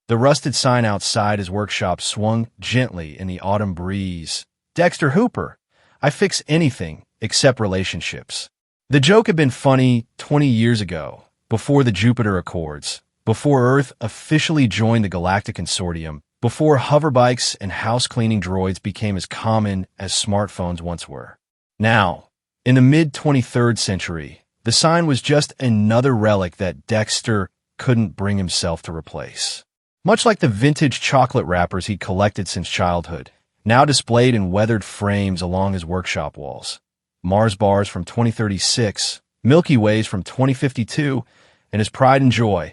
The rusted sign outside his workshop swung gently in the autumn breeze. Dexter Hooper. I fix anything except relationships. The joke had been funny 20 years ago, before the Jupiter Accords, before Earth officially joined the Galactic Consortium, before hoverbikes and house-cleaning droids became as common as smartphones once were. Now, in the mid-23rd century, the sign was just another relic that Dexter couldn't bring himself to replace. Much like the vintage chocolate wrappers he'd collected since childhood, now displayed in weathered frames along his workshop walls. Mars bars from 2036, Milky Ways from 2052, and his pride and joy,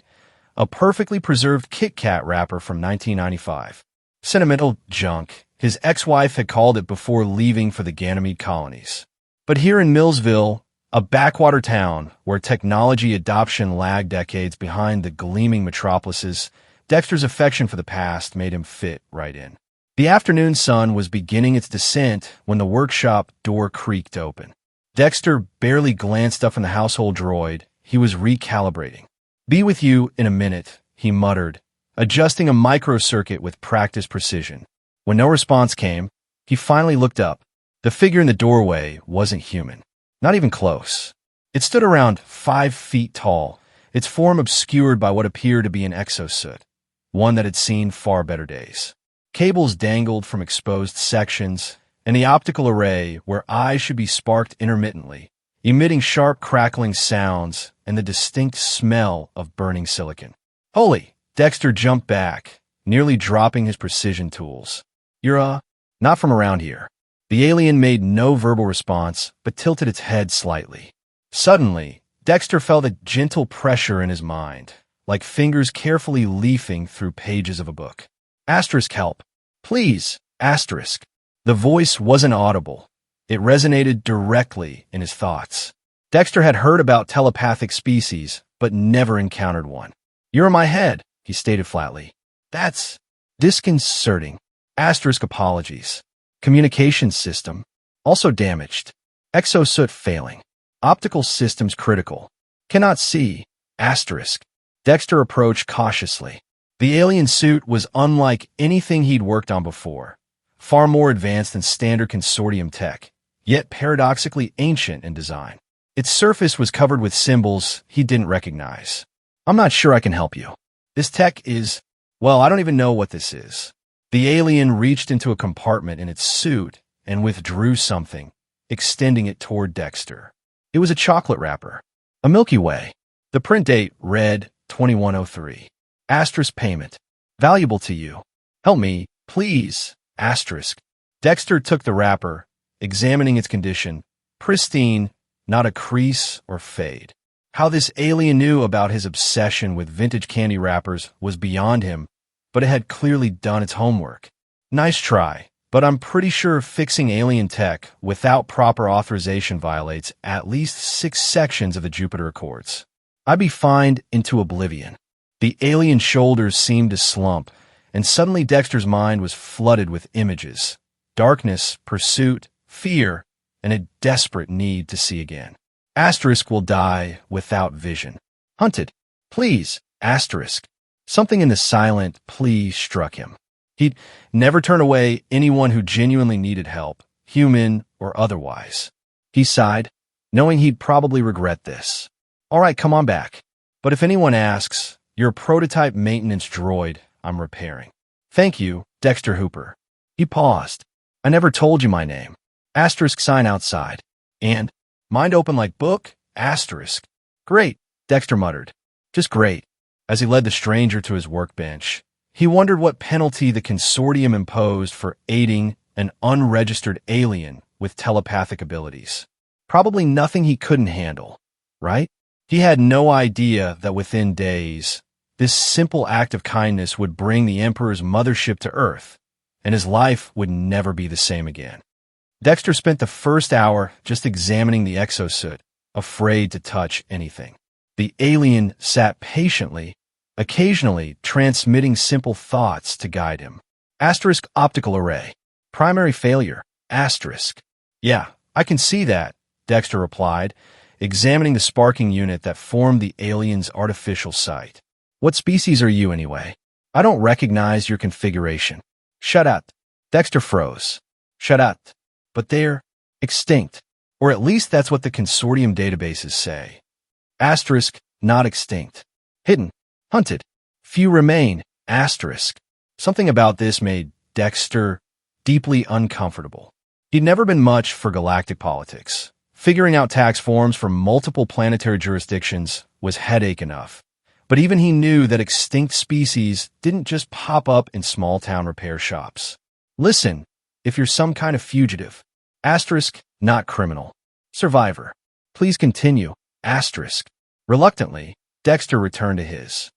a perfectly preserved Kit Kat wrapper from 1995. Sentimental junk, his ex-wife had called it before leaving for the Ganymede colonies. But here in Millsville, a backwater town where technology adoption lagged decades behind the gleaming metropolises, Dexter's affection for the past made him fit right in. The afternoon sun was beginning its descent when the workshop door creaked open. Dexter barely glanced up from the household droid. He was recalibrating. "Be with you in a minute," he muttered, adjusting a microcircuit with practiced precision. When no response came, he finally looked up. The figure in the doorway wasn't human. Not even close. It stood around 5 feet tall, its form obscured by what appeared to be an exosuit, one that had seen far better days. Cables dangled from exposed sections, and the optical array where eyes should be sparked intermittently, emitting sharp crackling sounds and the distinct smell of burning silicon. "Holy!" Dexter jumped back, nearly dropping his precision tools. "You're, not from around here." The alien made no verbal response, but tilted its head slightly. Suddenly, Dexter felt a gentle pressure in his mind, like fingers carefully leafing through pages of a book. Asterisk help. Please, asterisk. The voice wasn't audible. It resonated directly in his thoughts. Dexter had heard about telepathic species, but never encountered one. "You're in my head," he stated flatly. "That's disconcerting. Asterisk apologies. Communication system also damaged. Exosuit failing. Optical systems critical. Cannot see. Asterisk." Dexter approached cautiously. The alien suit was unlike anything he'd worked on before, far more advanced than standard consortium tech, yet paradoxically ancient in design. Its surface was covered with symbols he didn't recognize. "I'm not sure I can help you. This tech is, well, I don't even know what this is." The alien reached into a compartment in its suit and withdrew something, extending it toward Dexter. It was a chocolate wrapper, a Milky Way. The print date read 2103. Asterisk payment. Valuable to you. Help me, please. Asterisk. Dexter took the wrapper, examining its condition. Pristine, not a crease or fade. How this alien knew about his obsession with vintage candy wrappers was beyond him, but it had clearly done its homework. "Nice try, but I'm pretty sure fixing alien tech without proper authorization violates at least 6 sections of the Jupiter Accords. I'd be fined into oblivion." The alien shoulders seemed to slump, and suddenly Dexter's mind was flooded with images. Darkness, pursuit, fear, and a desperate need to see again. Asterisk will die without vision. Hunted. Please. Asterisk. Something in the silent plea struck him. He'd never turn away anyone who genuinely needed help, human or otherwise. He sighed, knowing he'd probably regret this. "All right, come on back. But if anyone asks, you're a prototype maintenance droid I'm repairing." "Thank you, Dexter Hooper." He paused. "I never told you my name." Asterisk sign outside. "And? Mind open like book?" Asterisk. "Great," Dexter muttered. "Just great." As he led the stranger to his workbench, he wondered what penalty the consortium imposed for aiding an unregistered alien with telepathic abilities. Probably nothing he couldn't handle, right? He had no idea that within days, this simple act of kindness would bring the Emperor's mothership to Earth, and his life would never be the same again. Dexter spent the first hour just examining the exosuit, afraid to touch anything. The alien sat patiently, occasionally transmitting simple thoughts to guide him. Asterisk optical array. Primary failure. Asterisk. "Yeah, I can see that," Dexter replied, examining the sparking unit that formed the alien's artificial sight. "What species are you, anyway?" I don't recognize your configuration. Shut up. Dexter froze. Shut up. But they're extinct. Or at least that's what the consortium databases say. Asterisk, not extinct. Hidden. Hunted. Few remain. Asterisk. Something about this made Dexter deeply uncomfortable. He'd never been much for galactic politics. Figuring out tax forms for multiple planetary jurisdictions was headache enough. But even he knew that extinct species didn't just pop up in small-town repair shops. Listen, if you're some kind of fugitive. Asterisk, not criminal. Survivor. Please continue. Asterisk. Reluctantly, Dexter returned to his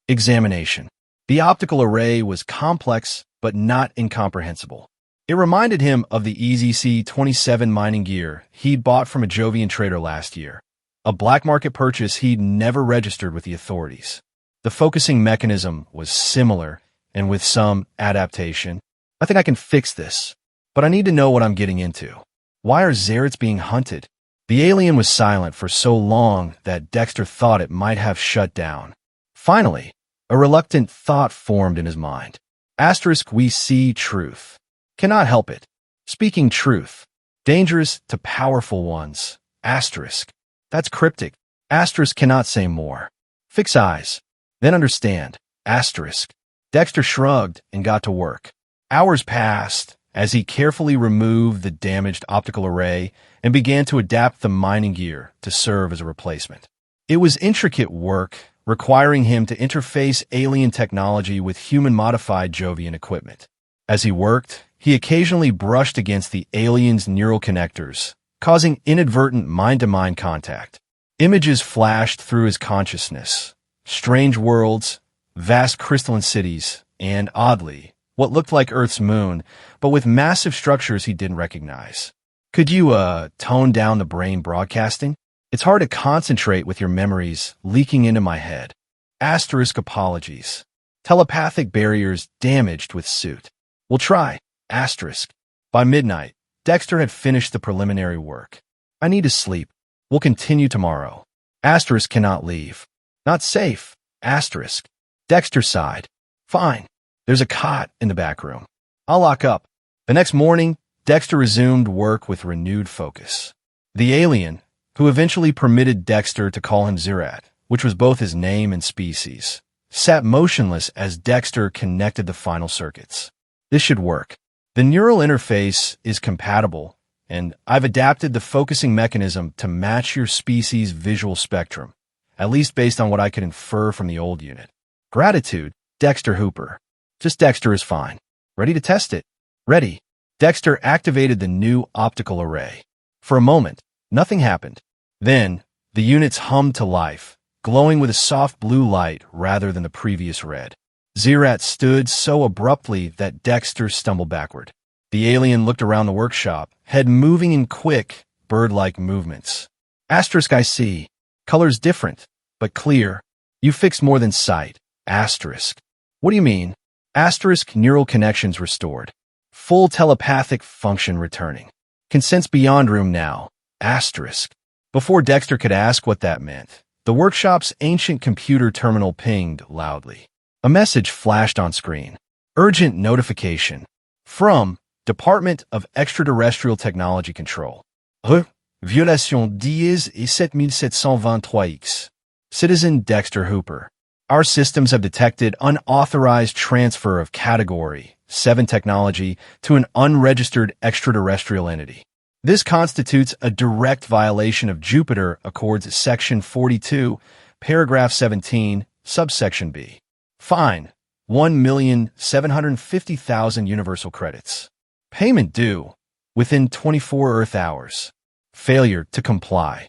examination. The optical array was complex but not incomprehensible. It reminded him of the EZC-27 mining gear he'd bought from a Jovian trader last year, a black market purchase he'd never registered with the authorities. The focusing mechanism was similar, and with some adaptation. I think I can fix this, but I need to know what I'm getting into. Why are Zarets being hunted? The alien was silent for so long that Dexter thought it might have shut down. Finally, a reluctant thought formed in his mind. Asterisk, we see truth. Cannot help it. Speaking truth. Dangerous to powerful ones. Asterisk. That's cryptic. Asterisk cannot say more. Fix eyes. Then understand. Asterisk. Dexter shrugged and got to work. Hours passed as he carefully removed the damaged optical array and began to adapt the mining gear to serve as a replacement. It was intricate work, requiring him to interface alien technology with human-modified Jovian equipment. As he worked, he occasionally brushed against the alien's neural connectors, causing inadvertent mind-to-mind contact. Images flashed through his consciousness. Strange worlds, vast crystalline cities, and, oddly, what looked like Earth's moon, but with massive structures he didn't recognize. Could you, tone down the brain broadcasting? It's hard to concentrate with your memories leaking into my head. Asterisk apologies. Telepathic barriers damaged with suit. We'll try. Asterisk. By midnight, Dexter had finished the preliminary work. I need to sleep. We'll continue tomorrow. Asterisk cannot leave. Not safe. Asterisk. Dexter sighed. Fine. There's a cot in the back room. I'll lock up. The next morning, Dexter resumed work with renewed focus. The alien, who eventually permitted Dexter to call him Zaret, which was both his name and species, sat motionless as Dexter connected the final circuits. This should work. The neural interface is compatible, and I've adapted the focusing mechanism to match your species' visual spectrum, at least based on what I could infer from the old unit. Gratitude, Dexter Hooper. Just Dexter is fine. Ready to test it? Ready. Dexter activated the new optical array. For a moment, nothing happened. Then, the units hummed to life, glowing with a soft blue light rather than the previous red. Zaret stood so abruptly that Dexter stumbled backward. The alien looked around the workshop, head moving in quick, bird-like movements. Asterisk, I see. Colors different, but clear. You fixed more than sight. Asterisk. What do you mean? Asterisk, neural connections restored. Full telepathic function returning. Can sense beyond room now. Asterisk. Before Dexter could ask what that meant, the workshop's ancient computer terminal pinged loudly. A message flashed on screen. Urgent notification. From Department of Extraterrestrial Technology Control. Violation 10 et 7723X. Citizen Dexter Hooper. Our systems have detected unauthorized transfer of Category 7 technology to an unregistered extraterrestrial entity. This constitutes a direct violation of Jupiter Accords Section 42, Paragraph 17, Subsection B. Fine, 1,750,000 universal credits. Payment due within 24 Earth hours. Failure to comply.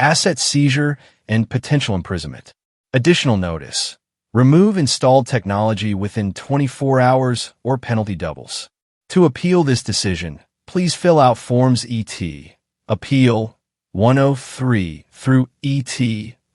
Asset seizure and potential imprisonment. Additional notice. Remove installed technology within 24 hours or penalty doubles. To appeal this decision, please fill out Forms ET, Appeal 103 through ET,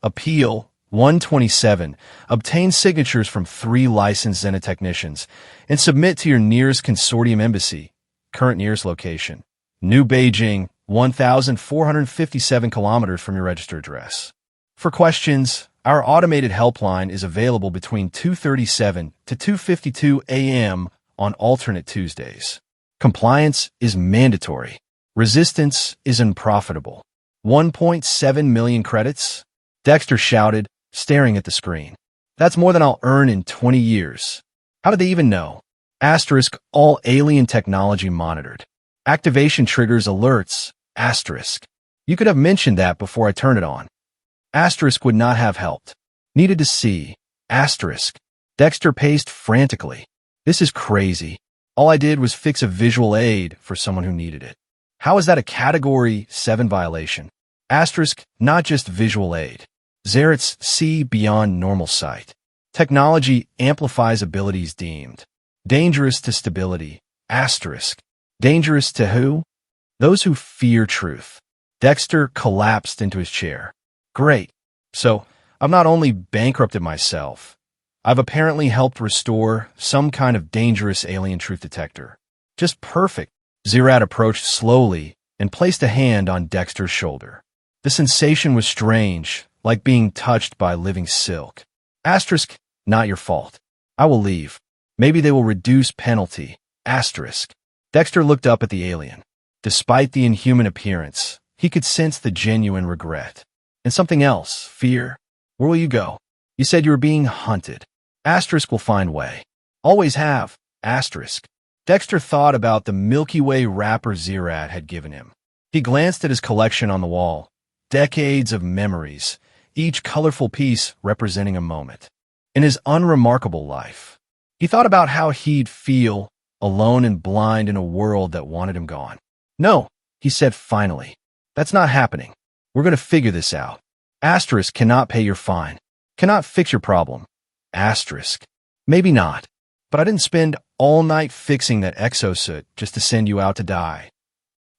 Appeal 127, obtain signatures from 3 licensed xenotechnicians, and submit to your nearest consortium embassy, current nearest location, New Beijing, 1,457 kilometers from your registered address. For questions, Our automated helpline is available between 2:37 to 2:52 a.m. on alternate Tuesdays. Compliance is mandatory. Resistance is unprofitable. 1.7 million credits? Dexter shouted, staring at the screen. That's more than I'll earn in 20 years. How did they even know? Asterisk, all alien technology monitored. Activation triggers alerts. Asterisk. You could have mentioned that before I turn it on. Asterisk would not have helped. Needed to see. Asterisk. Dexter paced frantically. This is crazy. All I did was fix a visual aid for someone who needed it. How is that a Category 7 violation? Asterisk, not just visual aid. Zaret's see beyond normal sight. Technology amplifies abilities deemed dangerous to stability. Asterisk. Dangerous to who? Those who fear truth. Dexter collapsed into his chair. Great. So, I've not only bankrupted myself, I've apparently helped restore some kind of dangerous alien truth detector. Just perfect. Zaret approached slowly and placed a hand on Dexter's shoulder. The sensation was strange, like being touched by living silk. Asterisk, not your fault. I will leave. Maybe they will reduce penalty. Asterisk. Dexter looked up at the alien. Despite the inhuman appearance, he could sense the genuine regret. And something else, fear. Where will you go? You said you were being hunted. Asterisk will find way. Always have. Asterisk. Dexter thought about the Milky Way wrapper Zaret had given him. He glanced at his collection on the wall. Decades of memories, each colorful piece representing a moment. In his unremarkable life, he thought about how he'd feel, alone and blind in a world that wanted him gone. No, he said finally. That's not happening. We're going to figure this out. Asterisk cannot pay your fine. Cannot fix your problem. Asterisk. Maybe not. But I didn't spend all night fixing that exosuit just to send you out to die.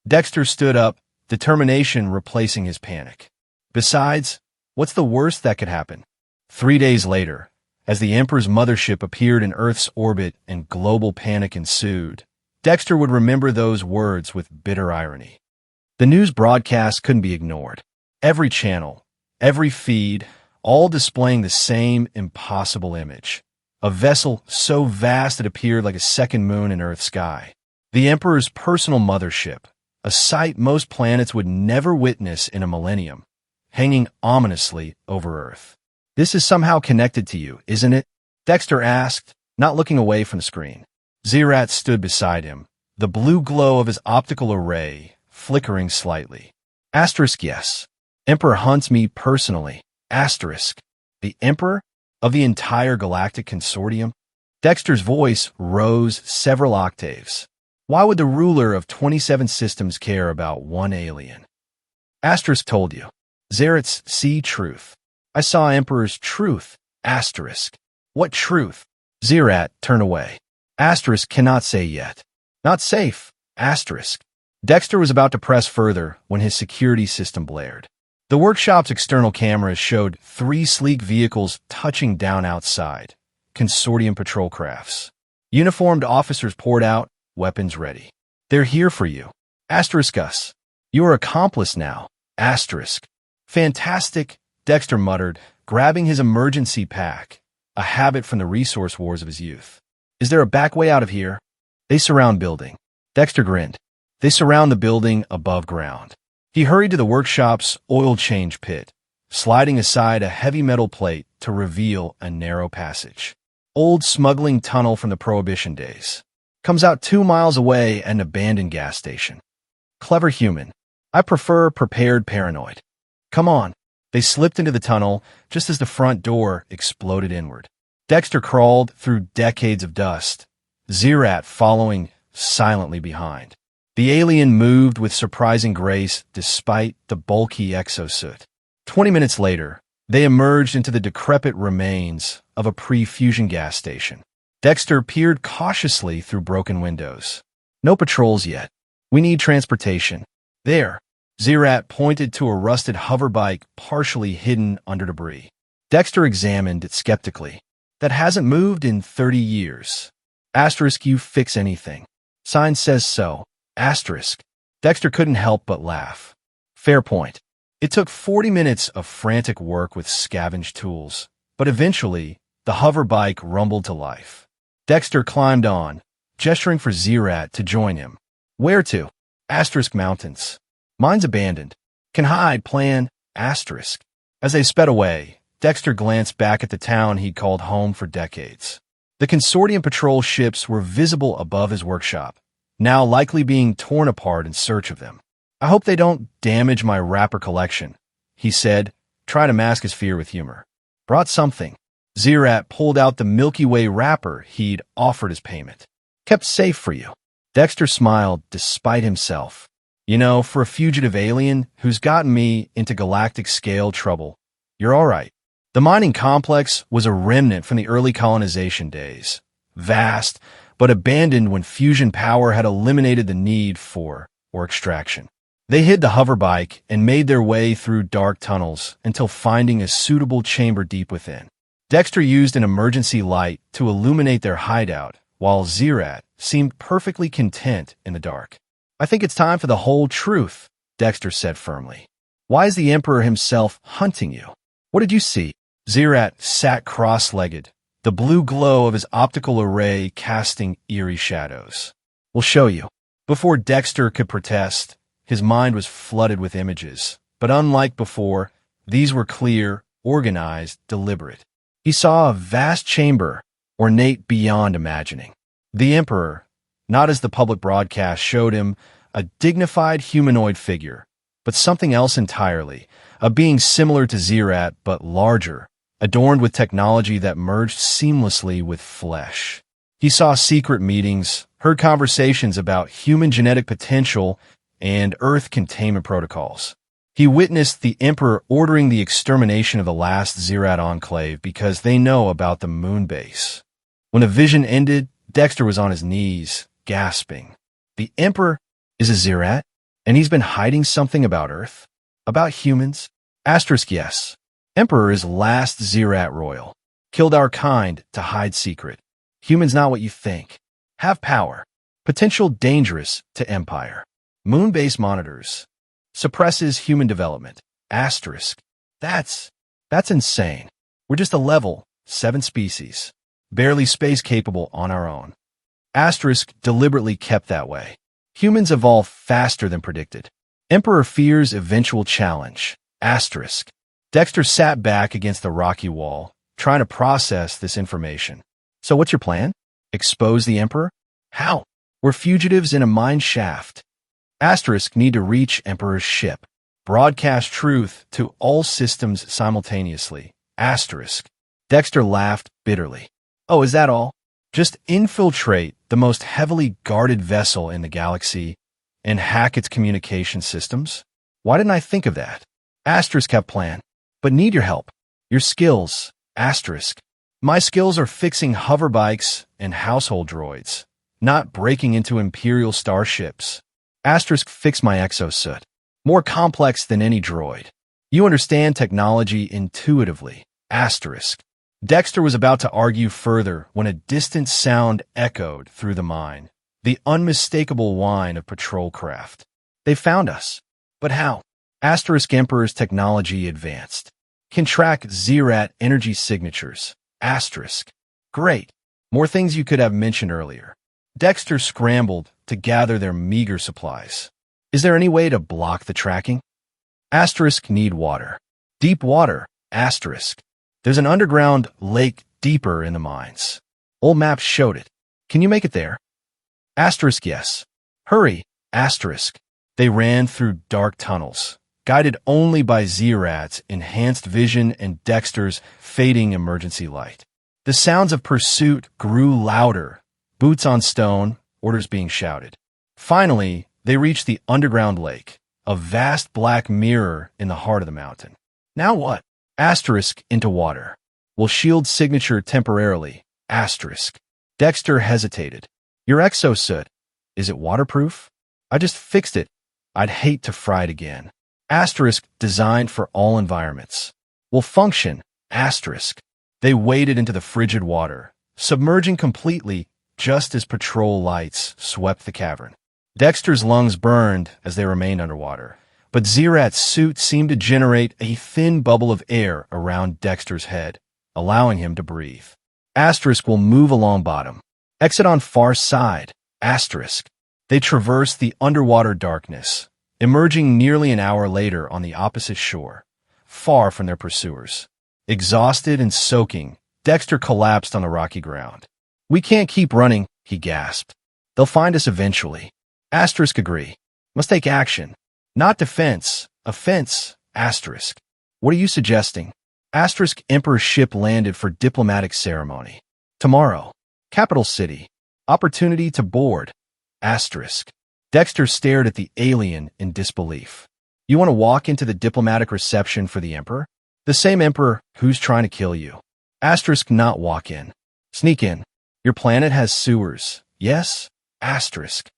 Dexter stood up, determination replacing his panic. Besides, what's the worst that could happen? 3 days later, as the Emperor's mothership appeared in Earth's orbit and global panic ensued, Dexter would remember those words with bitter irony. The news broadcast couldn't be ignored. Every channel, every feed, all displaying the same impossible image. A vessel so vast it appeared like a second moon in Earth's sky. The Emperor's personal mothership, a sight most planets would never witness in a millennium, hanging ominously over Earth. This is somehow connected to you, isn't it? Dexter asked, not looking away from the screen. Zaret stood beside him, the blue glow of his optical array flickering slightly. Asterisk, yes. Emperor hunts me personally. Asterisk. The Emperor? Of the entire galactic consortium? Dexter's voice rose several octaves. Why would the ruler of 27 systems care about one alien? Asterisk told you. Zaret's see truth. I saw Emperor's truth. Asterisk. What truth? Zaret, turn away. Asterisk cannot say yet. Not safe. Asterisk. Dexter was about to press further when his security system blared. The workshop's external cameras showed 3 sleek vehicles touching down outside, consortium patrol crafts. Uniformed officers poured out, weapons ready. They're here for you. Asterisk us. You are accomplice now. Asterisk. Fantastic, Dexter muttered, grabbing his emergency pack, a habit from the resource wars of his youth. Is there a back way out of here? They surround building. Dexter grinned. They surround the building above ground. He hurried to the workshop's oil change pit, sliding aside a heavy metal plate to reveal a narrow passage. Old smuggling tunnel from the Prohibition days. Comes out 2 miles away at an abandoned gas station. Clever human. I prefer prepared paranoid. Come on. They slipped into the tunnel just as the front door exploded inward. Dexter crawled through decades of dust, Zaret following silently behind. The alien moved with surprising grace despite the bulky exosuit. 20 minutes later, they emerged into the decrepit remains of a pre-fusion gas station. Dexter peered cautiously through broken windows. No patrols yet. We need transportation. There. Zaret pointed to a rusted hoverbike partially hidden under debris. Dexter examined it skeptically. That hasn't moved in 30 years. Asterisk, you fix anything. Sign says so. Asterisk. Dexter couldn't help but laugh. Fair point. It took 40 minutes of frantic work with scavenged tools, but eventually, the hover bike rumbled to life. Dexter climbed on, gesturing for Zerat to join him. Where to? Asterisk Mountains. Mine's abandoned. Can hide, plan, asterisk. As they sped away, Dexter glanced back at the town he'd called home for decades. The Consortium patrol ships were visible above his workshop, now likely being torn apart in search of them. I hope they don't damage my wrapper collection, he said, trying to mask his fear with humor. Brought something. Zerat pulled out the Milky Way wrapper he'd offered as payment. Kept safe for you. Dexter smiled despite himself. You know, for a fugitive alien who's gotten me into galactic-scale trouble, you're all right. The mining complex was a remnant from the early colonization days. Vast, but abandoned when fusion power had eliminated the need for extraction. They hid the hoverbike and made their way through dark tunnels until finding a suitable chamber deep within. Dexter used an emergency light to illuminate their hideout, while Zerat seemed perfectly content in the dark. I think it's time for the whole truth, Dexter said firmly. Why is the Emperor himself hunting you? What did you see? Zerat sat cross-legged, the blue glow of his optical array casting eerie shadows. We'll show you. Before Dexter could protest, his mind was flooded with images, but unlike before, these were clear, organized, deliberate. He saw a vast chamber, ornate beyond imagining. The Emperor, not as the public broadcast showed him, a dignified humanoid figure, but something else entirely, a being similar to Zerat but larger, adorned with technology that merged seamlessly with flesh. He saw secret meetings, heard conversations about human genetic potential and Earth containment protocols. He witnessed the Emperor ordering the extermination of the last Zerat enclave because they know about the moon base. When the vision ended, Dexter was on his knees, gasping. The Emperor is a Zerat, and he's been hiding something about Earth? About humans? Asterisk yes. Emperor is last Zerat royal. Killed our kind to hide secret. Humans not what you think. Have power. Potential dangerous to Empire. Moon-based monitors. Suppresses human development. Asterisk. That's insane. We're just a level 7 species. Barely space-capable on our own. Asterisk deliberately kept that way. Humans evolve faster than predicted. Emperor fears eventual challenge. Asterisk. Dexter sat back against the rocky wall, trying to process this information. So what's your plan? Expose the Emperor? How? We're fugitives in a mine shaft. Asterisk need to reach Emperor's ship. Broadcast truth to all systems simultaneously. Asterisk. Dexter laughed bitterly. Oh, is that all? Just infiltrate the most heavily guarded vessel in the galaxy and hack its communication systems? Why didn't I think of that? Asterisk have plan, but need your help. Your skills. Asterisk. My skills are fixing hoverbikes and household droids, not breaking into Imperial starships. Asterisk fix my exosuit. More complex than any droid. You understand technology intuitively. Asterisk. Dexter was about to argue further when a distant sound echoed through the mine, the unmistakable whine of patrol craft. They found us. But how? Asterisk Emperor's technology advanced. Can track Zerat energy signatures. Asterisk. Great. More things you could have mentioned earlier. Dexter scrambled to gather their meager supplies. Is there any way to block the tracking? Asterisk need water. Deep water. Asterisk. There's an underground lake deeper in the mines. Old maps showed it. Can you make it there? Asterisk yes. Hurry. Asterisk. They ran through dark tunnels, guided only by Zerat's enhanced vision and Dexter's fading emergency light. The sounds of pursuit grew louder, boots on stone, orders being shouted. Finally, they reached the underground lake, a vast black mirror in the heart of the mountain. Now what? Asterisk into water. Will shield signature temporarily. Asterisk. Dexter hesitated. Your exosuit. Is it waterproof? I just fixed it. I'd hate to fry it again. Asterisk designed for all environments. Will function. Asterisk. They waded into the frigid water, submerging completely just as patrol lights swept the cavern. Dexter's lungs burned as they remained underwater, but Zerat's suit seemed to generate a thin bubble of air around Dexter's head, allowing him to breathe. Asterisk will move along bottom. Exit on far side. Asterisk. They traverse the underwater darkness, emerging nearly an hour later on the opposite shore, far from their pursuers. Exhausted and soaking, Dexter collapsed on the rocky ground. "We can't keep running," he gasped. "They'll find us eventually." Asterisk agree. "Must take action. Not defense. Offense." Asterisk. "What are you suggesting?" Asterisk. "Emperor's ship landed for diplomatic ceremony. Tomorrow. Capital city. Opportunity to board." Asterisk. Dexter stared at the alien in disbelief. "You want to walk into the diplomatic reception for the Emperor? The same Emperor who's trying to kill you." Asterisk. "Not walk in. Sneak in. Your planet has sewers. Yes?" Asterisk.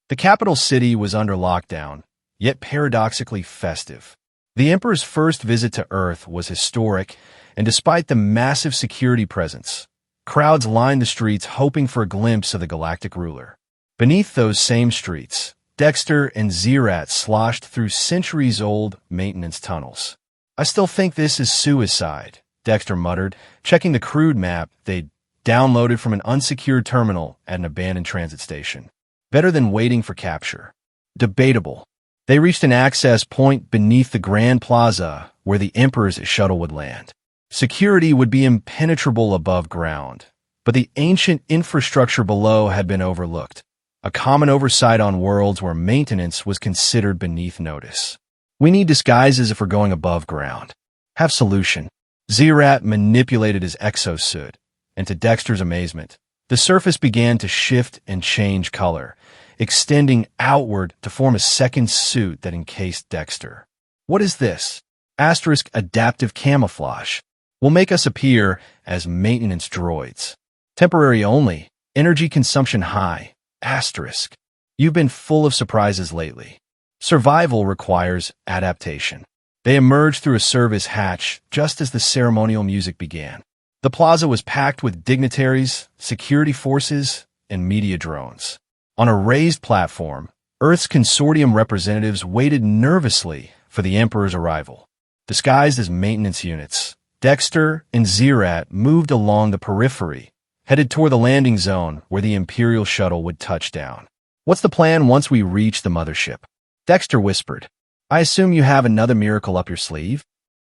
The capital city was under lockdown, yet paradoxically festive. The Emperor's first visit to Earth was historic, and despite the massive security presence, crowds lined the streets hoping for a glimpse of the galactic ruler. Beneath those same streets, Dexter and Zerat sloshed through centuries-old maintenance tunnels. "I still think this is suicide," Dexter muttered, checking the crude map they'd downloaded from an unsecured terminal at an abandoned transit station. "Better than waiting for capture." Debatable. They reached an access point beneath the Grand Plaza where the Emperor's shuttle would land. Security would be impenetrable above ground, but the ancient infrastructure below had been overlooked, a common oversight on worlds where maintenance was considered beneath notice. "We need disguises if we're going above ground. Have solution." Zerat manipulated his exosuit, and to Dexter's amazement, the surface began to shift and change color, extending outward to form a second suit that encased Dexter. "What is this?" Asterisk. "Adaptive camouflage. Will make us appear as maintenance droids. Temporary only. Energy consumption high." Asterisk. "You've been full of surprises lately. Survival requires adaptation." They emerged through a service hatch just as the ceremonial music began. The plaza was packed with dignitaries, security forces, and media drones. On a raised platform, Earth's consortium representatives waited nervously for the Emperor's arrival. Disguised as maintenance units, Dexter and Zerat moved along the periphery, headed toward the landing zone where the Imperial shuttle would touch down. "What's the plan once we reach the mothership?" Dexter whispered. "I assume you have another miracle up your sleeve?"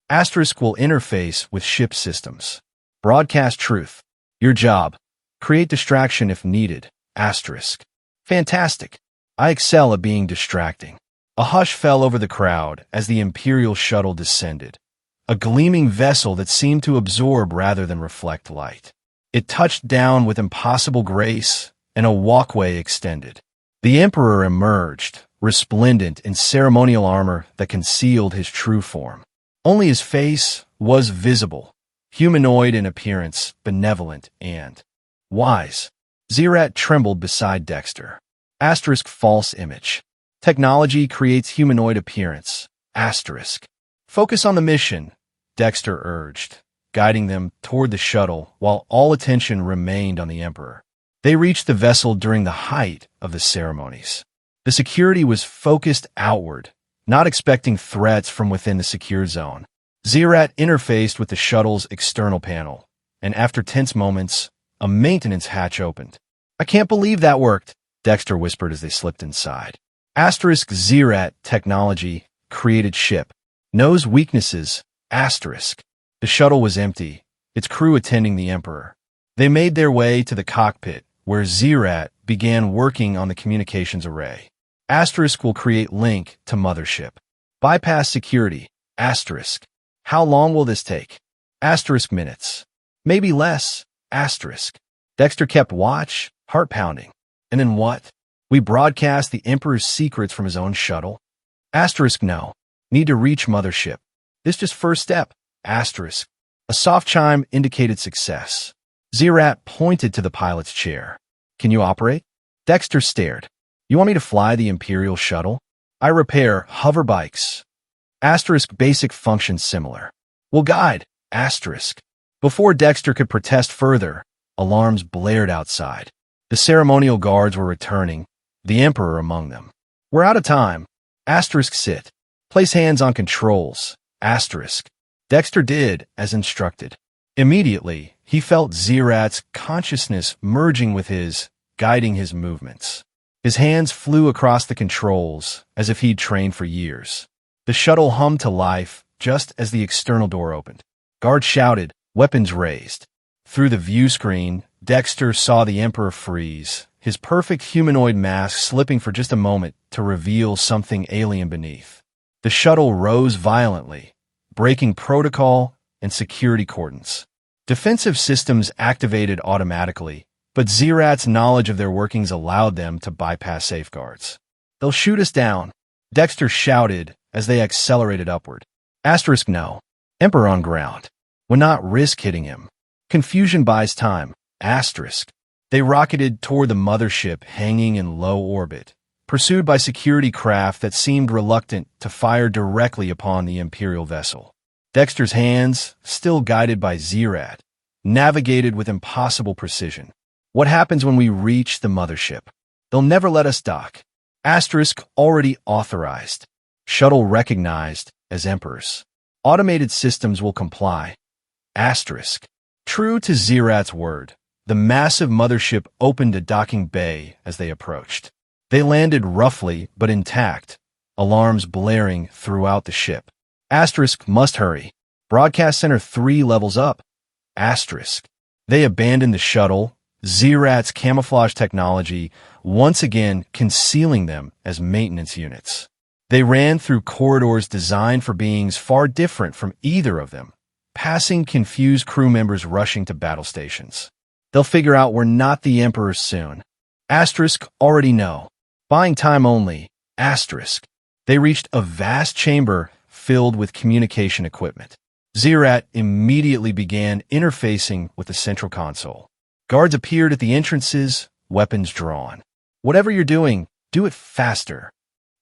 Asterisk. "Will interface with ship systems. Broadcast truth. Your job. Create distraction if needed." Asterisk. "Fantastic. I excel at being distracting." A hush fell over the crowd as the Imperial shuttle descended, a gleaming vessel that seemed to absorb rather than reflect light. It touched down with impossible grace, and a walkway extended. The Emperor emerged, resplendent in ceremonial armor that concealed his true form. Only his face was visible, humanoid in appearance, benevolent and wise. Zerat trembled beside Dexter. Asterisk. "False image. Technology creates humanoid appearance." Asterisk. "Focus on the mission," Dexter urged, guiding them toward the shuttle while all attention remained on the Emperor. They reached the vessel during the height of the ceremonies. The security was focused outward, not expecting threats from within the secure zone. Zerat interfaced with the shuttle's external panel, and after tense moments, a maintenance hatch opened. "I can't believe that worked," Dexter whispered as they slipped inside. Asterisk. "Zerat technology created ship. Knows weaknesses." Asterisk. The shuttle was empty, its crew attending the Emperor. They made their way to the cockpit, where Zerat began working on the communications array. Asterisk. "Will create link to mothership. Bypass security." Asterisk. "How long will this take?" Asterisk. "Minutes. Maybe less." Asterisk. Dexter kept watch, heart pounding. "And then what? We broadcast the Emperor's secrets from his own shuttle?" Asterisk. "No. Need to reach mothership. This just first step." Asterisk. A soft chime indicated success. Zerat pointed to the pilot's chair. "Can you operate?" Dexter stared. "You want me to fly the Imperial shuttle?" "I repair hover bikes." Asterisk. "Basic functions similar." "Will guide." Asterisk. Before Dexter could protest further, alarms blared outside. The ceremonial guards were returning, the Emperor among them. "We're out of time." Asterisk. "Sit." Place hands on controls. Asterisk. Dexter did as instructed. Immediately, he felt Zerat's consciousness merging with his, guiding his movements. His hands flew across the controls as if he'd trained for years. The shuttle hummed to life just as the external door opened. Guards shouted, weapons raised. Through the view screen, Dexter saw the Emperor freeze, his perfect humanoid mask slipping for just a moment to reveal something alien beneath. The shuttle rose violently, breaking protocol and security cordons. Defensive systems activated automatically, but Zerat's knowledge of their workings allowed them to bypass safeguards. They'll shoot us down, Dexter shouted as they accelerated upward. Asterisk no. Emperor on ground. Would not risk hitting him. Confusion buys time. Asterisk. They rocketed toward the mothership hanging in low orbit, pursued by security craft that seemed reluctant to fire directly upon the Imperial vessel. Dexter's hands, still guided by Zerat, navigated with impossible precision. What happens when we reach the mothership? They'll never let us dock. Asterisk already authorized. Shuttle recognized as Emperors. Automated systems will comply. Asterisk. True to Zerat's word, the massive mothership opened a docking bay as they approached. They landed roughly but intact, alarms blaring throughout the ship. Asterisk must hurry. Broadcast Center 3 levels up. Asterisk. They abandoned the shuttle, Zerat's camouflage technology once again concealing them as maintenance units. They ran through corridors designed for beings far different from either of them, passing confused crew members rushing to battle stations. They'll figure out we're not the Emperors soon. Asterisk already know. Buying time only. Asterisk. They reached a vast chamber filled with communication equipment. Zerat immediately began interfacing with the central console. Guards appeared at the entrances, weapons drawn. Whatever you're doing, do it faster.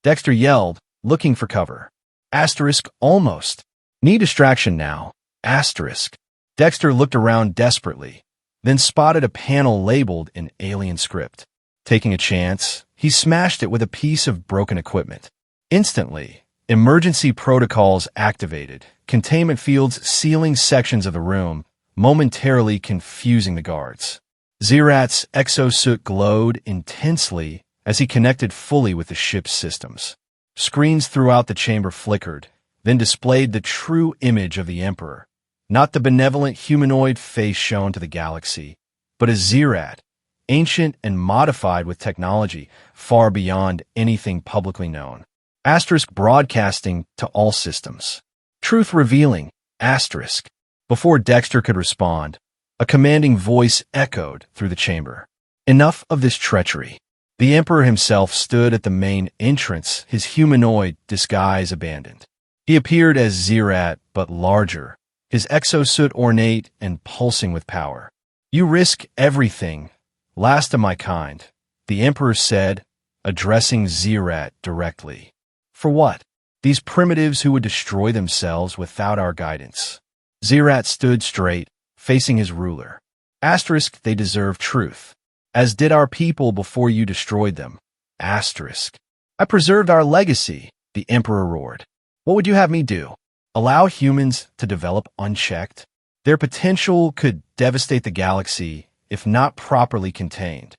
Dexter yelled, looking for cover. Asterisk almost. Need distraction now. Asterisk. Dexter looked around desperately, then spotted a panel labeled in alien script. Taking a chance, he smashed it with a piece of broken equipment. Instantly, emergency protocols activated, containment fields sealing sections of the room, momentarily confusing the guards. Zerat's exosuit glowed intensely as he connected fully with the ship's systems. Screens throughout the chamber flickered, then displayed the true image of the Emperor, not the benevolent humanoid face shown to the galaxy, but a Zerat, ancient and modified with technology far beyond anything publicly known. Asterisk broadcasting to all systems. Truth revealing. Asterisk. Before Dexter could respond, a commanding voice echoed through the chamber. Enough of this treachery. The Emperor himself stood at the main entrance, his humanoid disguise abandoned. He appeared as Zerat, but larger, his exosuit ornate and pulsing with power. You risk everything, last of my kind, the Emperor said, addressing Zerat directly. For what? These primitives who would destroy themselves without our guidance. Zerat stood straight, facing his ruler. Asterisk, they deserve truth, as did our people before you destroyed them. Asterisk. I preserved our legacy, the Emperor roared. What would you have me do? Allow humans to develop unchecked? Their potential could devastate the galaxy if not properly contained.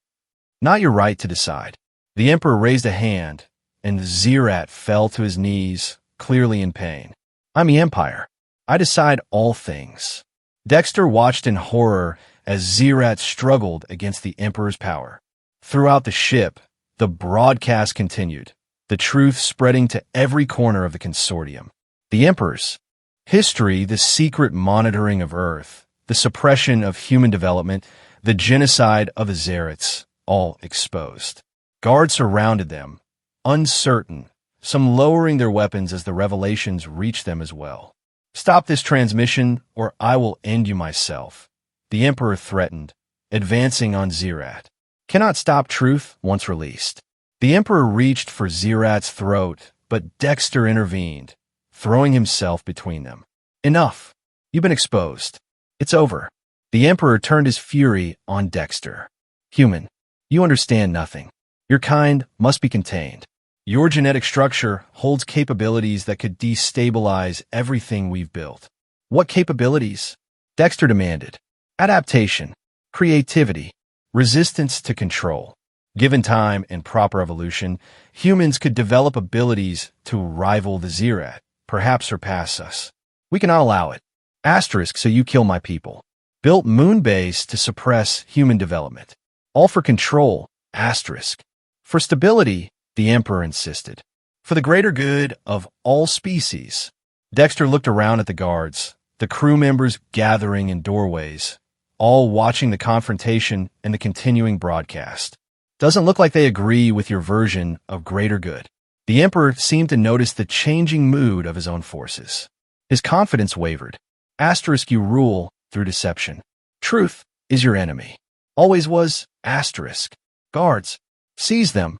Not your right to decide. The Emperor raised a hand, and Zerat fell to his knees, clearly in pain. I'm the Empire. I decide all things. Dexter watched in horror as Zerat struggled against the Emperor's power. Throughout the ship, the broadcast continued, the truth spreading to every corner of the consortium. The Emperors. History, the secret monitoring of Earth, the suppression of human development, the genocide of the Zerats, all exposed. Guards surrounded them, uncertain, some lowering their weapons as the revelations reached them as well. Stop this transmission, or I will end you myself, the Emperor threatened, advancing on Zerat. Cannot stop truth once released. The Emperor reached for Zerat's throat, but Dexter intervened, throwing himself between them. Enough. You've been exposed. It's over. The Emperor turned his fury on Dexter. Human, you understand nothing. Your kind must be contained. Your genetic structure holds capabilities that could destabilize everything we've built. What capabilities? Dexter demanded. Adaptation, creativity, resistance to control. Given time and proper evolution, humans could develop abilities to rival the Zerat, perhaps surpass us. We cannot allow it. Asterisk, so you kill my people. Built moon base to suppress human development. All for control. Asterisk. For stability, the Emperor insisted. For the greater good of all species. Dexter looked around at the guards, the crew members gathering in doorways, all watching the confrontation and the continuing broadcast. Doesn't look like they agree with your version of greater good. The Emperor seemed to notice the changing mood of his own forces. His confidence wavered. Asterisk, you rule through deception. Truth is your enemy. Always was. Asterisk. Guards, seize them,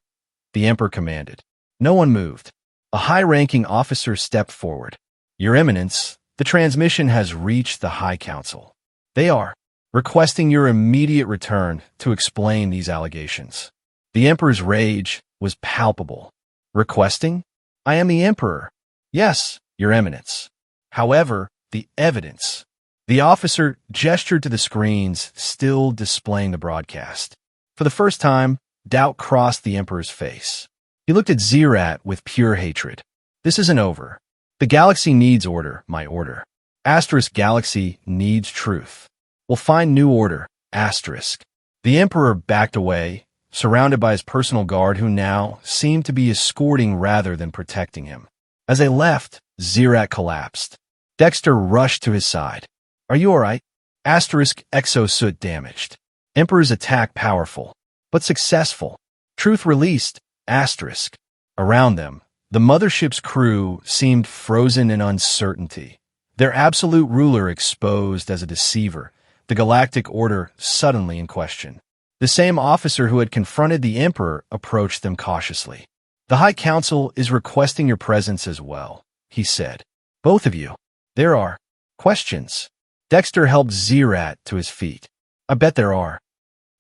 the Emperor commanded. No one moved. A high-ranking officer stepped forward. Your Eminence, the transmission has reached the High Council. They are requesting your immediate return to explain these allegations. The Emperor's rage was palpable. Requesting? I am the Emperor. Yes, Your Eminence. However, the evidence. The officer gestured to the screens still displaying the broadcast. For the first time, doubt crossed the Emperor's face. He looked at Zerat with pure hatred. This isn't over. The galaxy needs order, my order. Asterisk, galaxy needs truth. We'll find new order. Asterisk. The Emperor backed away, surrounded by his personal guard who now seemed to be escorting rather than protecting him. As they left, Zerat collapsed. Dexter rushed to his side. Are you all right? Asterisk, exosuit damaged. Emperor's attack powerful, but successful. Truth released. Asterisk. Around them, the mothership's crew seemed frozen in uncertainty. Their absolute ruler exposed as a deceiver, the galactic order suddenly in question. The same officer who had confronted the Emperor approached them cautiously. The High Council is requesting your presence as well, he said. Both of you. There are questions. Dexter helped Zerat to his feet. I bet there are.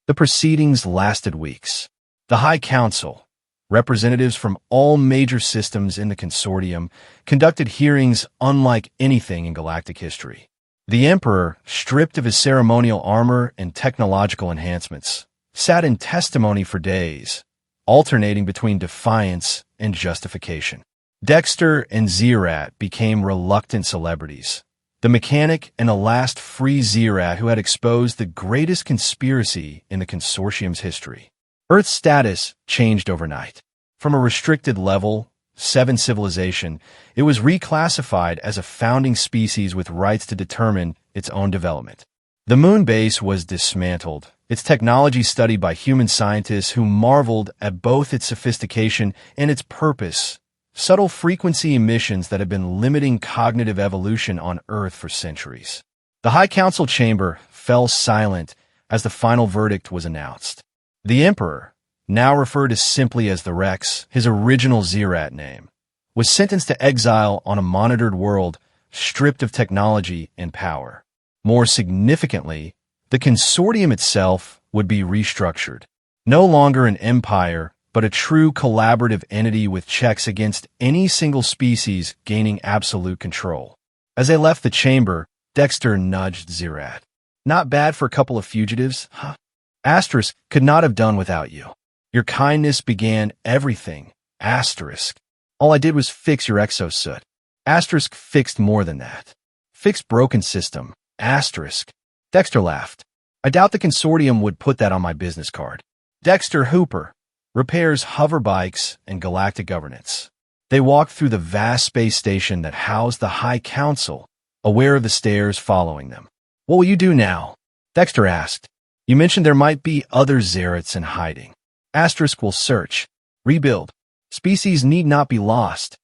The proceedings lasted weeks. The High Council, representatives from all major systems in the consortium, conducted hearings unlike anything in galactic history. The Emperor, stripped of his ceremonial armor and technological enhancements, sat in testimony for days, alternating between defiance and justification. Dexter and Zerat became reluctant celebrities. The mechanic and the last free Zerat who had exposed the greatest conspiracy in the consortium's history. Earth's status changed overnight. From a restricted level, 7 civilization, it was reclassified as a founding species with rights to determine its own development. The moon base was dismantled, its technology studied by human scientists who marveled at both its sophistication and its purpose, subtle frequency emissions that had been limiting cognitive evolution on Earth for centuries. The High Council chamber fell silent as the final verdict was announced. The Emperor, now referred to simply as the Rex, his original Zerat name, was sentenced to exile on a monitored world stripped of technology and power. More significantly, the consortium itself would be restructured. No longer an empire, but a true collaborative entity with checks against any single species gaining absolute control. As they left the chamber, Dexter nudged Zerat. Not bad for a couple of fugitives, huh? Asterisk, could not have done without you. Your kindness began everything. Asterisk. All I did was fix your exosuit. Asterisk fixed more than that. Fixed broken system. Asterisk. Dexter laughed. I doubt the consortium would put that on my business card. Dexter Hooper. Repairs hover bikes and galactic governance. They walked through the vast space station that housed the High Council, aware of the stairs following them. What will you do now? Dexter asked. You mentioned there might be other Zerats in hiding. Asterisk will search. Rebuild. Species need not be lost.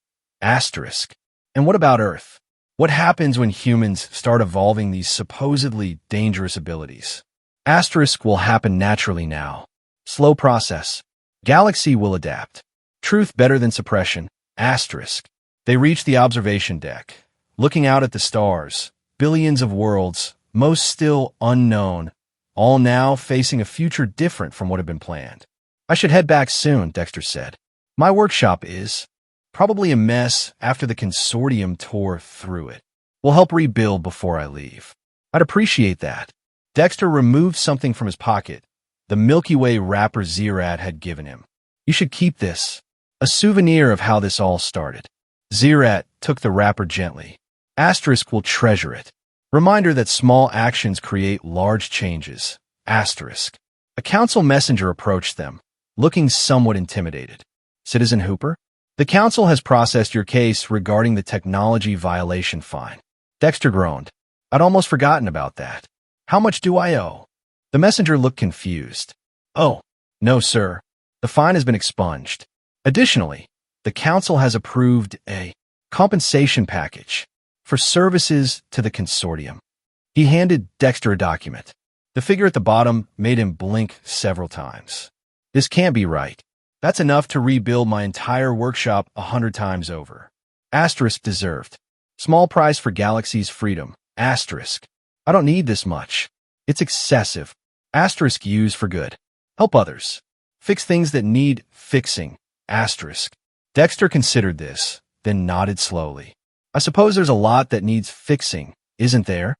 Asterisk. And what about Earth? What happens when humans start evolving these supposedly dangerous abilities? Asterisk will happen naturally now. Slow process. Galaxy will adapt. Truth better than suppression. Asterisk. They reached the observation deck, looking out at the stars, billions of worlds, most still unknown, all now facing a future different from what had been planned. I should head back soon, Dexter said. My workshop is probably a mess after the consortium tore through it. We'll help rebuild before I leave. I'd appreciate that. Dexter removed something from his pocket, the Milky Way wrapper Zerat had given him. You should keep this, a souvenir of how this all started. Zerat took the wrapper gently. Asterisk will treasure it. Reminder that small actions create large changes. Asterisk. A council messenger approached them, looking somewhat intimidated. Citizen Hooper? The council has processed your case regarding the technology violation fine. Dexter groaned. I'd almost forgotten about that. How much do I owe? The messenger looked confused. Oh, no, sir. The fine has been expunged. Additionally, the council has approved a compensation package for services to the consortium. He handed Dexter a document. The figure at the bottom made him blink several times. This can't be right. That's enough to rebuild my entire workshop 100 times over. Asterisk deserved. Small price for Galaxy's freedom. Asterisk. I don't need this much. It's excessive. Asterisk use for good. Help others. Fix things that need fixing. Asterisk. Dexter considered this, then nodded slowly. I suppose there's a lot that needs fixing, isn't there?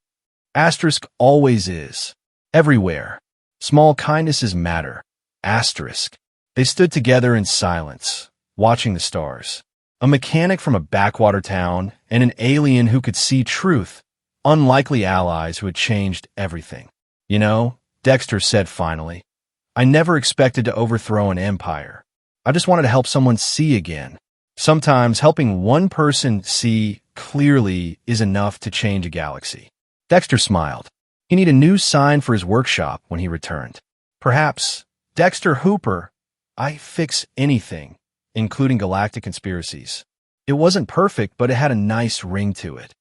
Asterisk always is. Everywhere. Small kindnesses matter. Asterisk. They stood together in silence, watching the stars. A mechanic from a backwater town and an alien who could see truth. Unlikely allies who had changed everything. You know, Dexter said finally, I never expected to overthrow an empire. I just wanted to help someone see again. Sometimes helping one person see clearly is enough to change a galaxy. Dexter smiled. He needed a new sign for his workshop when he returned. Perhaps, Dexter Hooper, I fix anything, including galactic conspiracies. It wasn't perfect, but it had a nice ring to it.